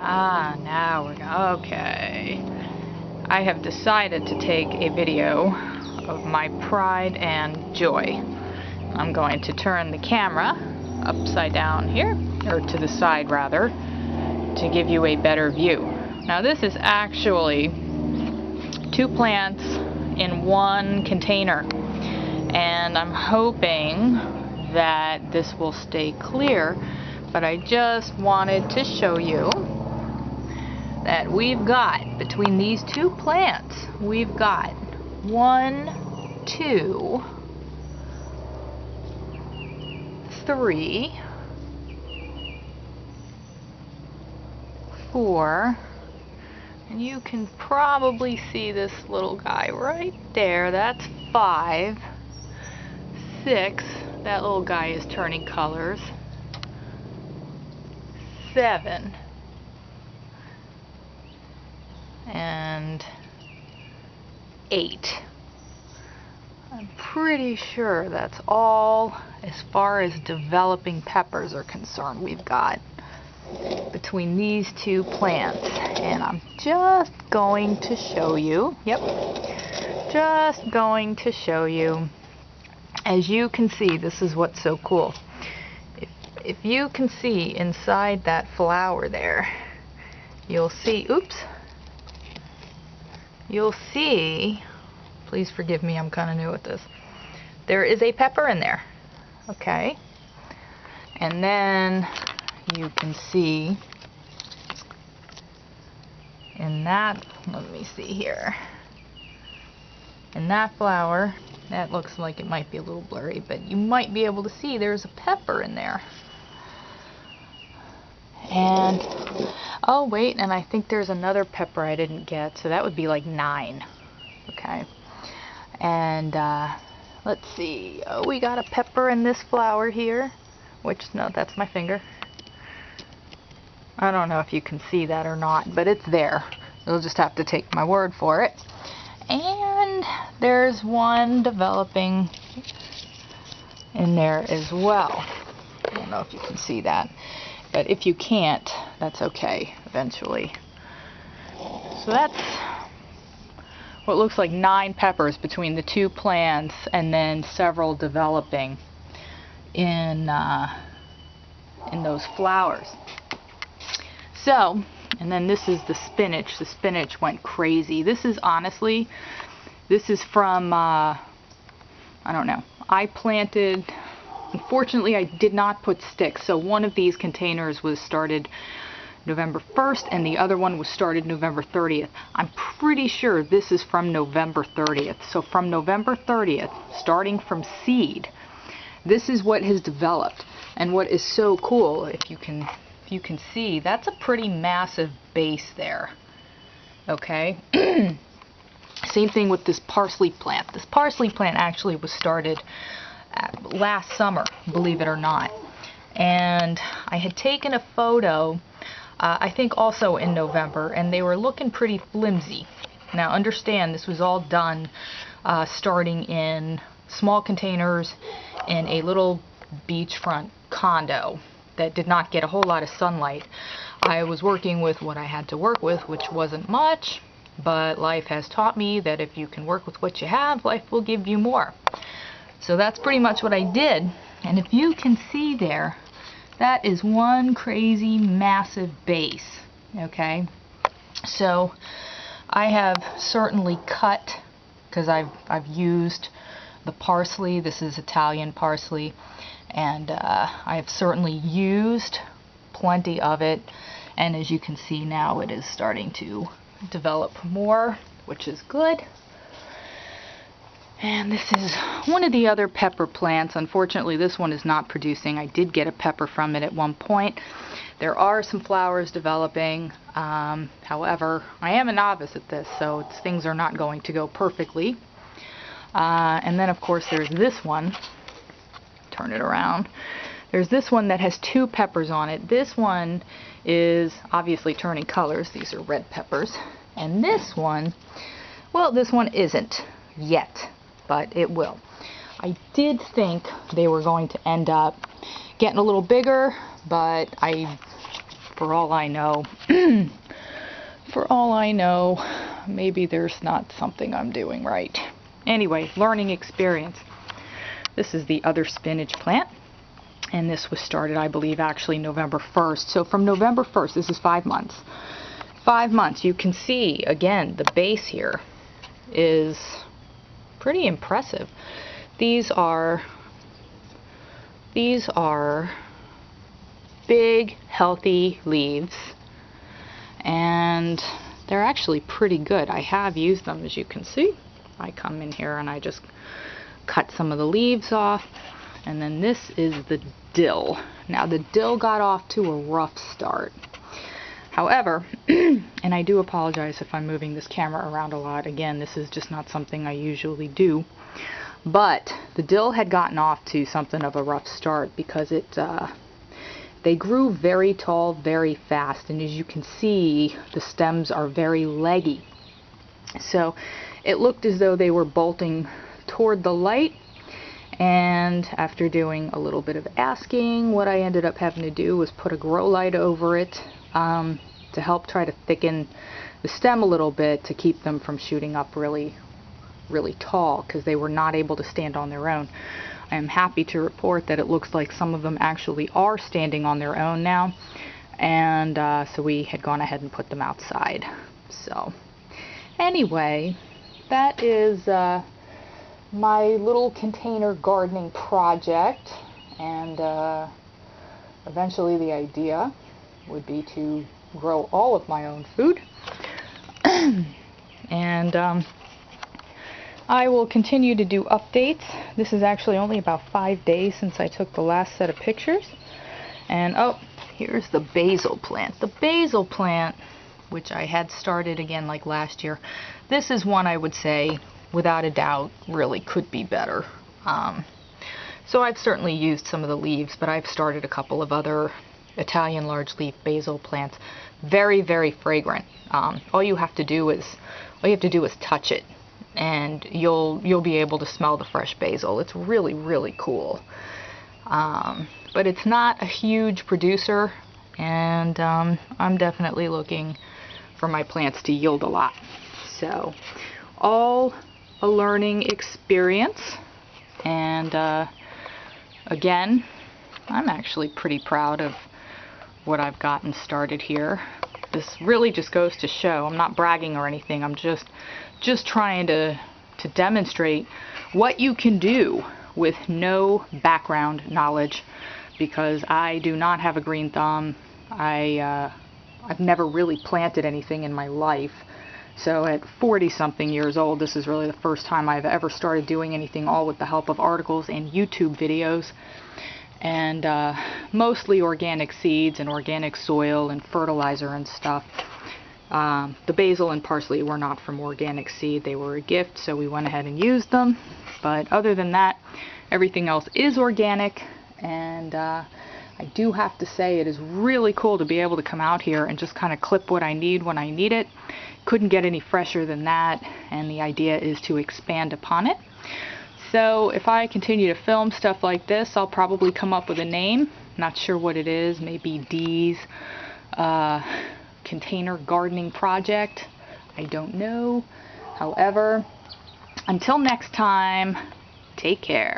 Now we're okay. I have decided to take a video of my pride and joy. I'm going to turn the camera upside down here, or to the side rather, to give you a better view. Now this is actually 2 plants in 1 container, and I'm hoping that this will stay clear, but I just wanted to show you that we've got, between these 2 plants, we've got 1, 2, 3, 4, and you can probably see this little guy right there. That's 5, 6, that little guy is turning colors, 7, and 8. I'm pretty sure that's all as far as developing peppers are concerned we've got between these 2 plants. And I'm just going to show you, just going to show you. As you can see, this is what's so cool. If you can see inside that flower there, you'll see, you'll see, please forgive me, I'm kind of new at this, there is a pepper in there, okay? And then you can see in that, let me see here, in that flower, that looks like it might be a little blurry, but you might be able to see there's a pepper in there. And oh wait, and I think there's another pepper I didn't get, so that would be like 9. Okay. And let's see. Oh, we got a pepper in this flower here, which, no, that's my finger. I don't know if you can see that or not, but it's there. You'll just have to take my word for it. And there's 1 developing in there as well. I don't know if you can see that. But if you can't, that's okay, eventually. So that's what looks like 9 peppers between the 2 plants, and then several developing in those flowers. So, and then this is the spinach. The spinach went crazy. This is honestly, this is from, I don't know, I planted. Unfortunately, I did not put sticks, so one of these containers was started November 1st and the other one was started November 30th. I'm pretty sure this is from November 30th. So from November 30th, starting from seed, this is what has developed. And what is so cool, if you can see, that's a pretty massive base there. Okay? Same thing with this parsley plant. This parsley plant actually was started last summer, believe it or not. And I had taken a photo, I think also in November, and they were looking pretty flimsy. Now understand, this was all done starting in small containers in a little beachfront condo that did not get a whole lot of sunlight. I was working with what I had to work with, which wasn't much, but life has taught me that if you can work with what you have, life will give you more. So that's pretty much what I did. And if you can see there, that is 1 crazy massive base. Okay? So I have certainly cut, because I've used the parsley. This is Italian parsley. And I have certainly used plenty of it. And as you can see now, it is starting to develop more, which is good. And this is one of the other pepper plants. Unfortunately, this one is not producing. I did get a pepper from it at one point. There are some flowers developing. However, I am a novice at this, so things are not going to go perfectly. And then, of course, there's this one. Turn it around. There's this one that has 2 peppers on it. This one is obviously turning colors. These are red peppers. And this one, well, this one isn't yet, but it will. I did think they were going to end up getting a little bigger, but for all I know, For all I know, maybe there's not something I'm doing right. Anyway, learning experience. This is the other spinach plant, and this was started, I believe, actually November 1st. So from November 1st, this is 5 months. 5 months, you can see, again, the base here is pretty impressive. These are big, healthy leaves, and they're actually pretty good. I have used them, as you can see. I come in here and I just cut some of the leaves off, and then this is the dill. Now the dill got off to a rough start. However, and I do apologize if I'm moving this camera around a lot. Again, this is just not something I usually do. But the dill had gotten off to something of a rough start because they grew very tall very fast, and as you can see, the stems are very leggy. So it looked as though they were bolting toward the light, and after doing a little bit of asking, what I ended up having to do was put a grow light over it to help try to thicken the stem a little bit to keep them from shooting up really tall, because they were not able to stand on their own. I am happy to report that it looks like some of them actually are standing on their own now, and so we had gone ahead and put them outside. So anyway, that is my little container gardening project, and eventually the idea would be to grow all of my own food. And I will continue to do updates. This is actually only about 5 days since I took the last set of pictures. And oh, here's the basil plant. The basil plant, which I had started again like last year, this is one I would say, without a doubt, really could be better. So I've certainly used some of the leaves, but I've started a couple of other Italian large leaf basil plants. Very, very fragrant. All you have to do is touch it, and you'll be able to smell the fresh basil. It's really, really cool. But it's not a huge producer, and I'm definitely looking for my plants to yield a lot. So all a learning experience, and again, I'm actually pretty proud of what I've gotten started here. This really just goes to show, I'm not bragging or anything, I'm just trying to demonstrate what you can do with no background knowledge, because I do not have a green thumb. I've never really planted anything in my life. So at 40-something years old, this is really the first time I've ever started doing anything, all with the help of articles and YouTube videos. And mostly organic seeds and organic soil and fertilizer and stuff. The basil and parsley were not from organic seed. They were a gift, so we went ahead and used them. But other than that, everything else is organic. And I do have to say, it is really cool to be able to come out here and just kind of clip what I need when I need it. Couldn't get any fresher than that, and the idea is to expand upon it. So if I continue to film stuff like this, I'll probably come up with a name. Not sure what it is. Maybe Dee's Container Gardening Project. I don't know. However, until next time, take care.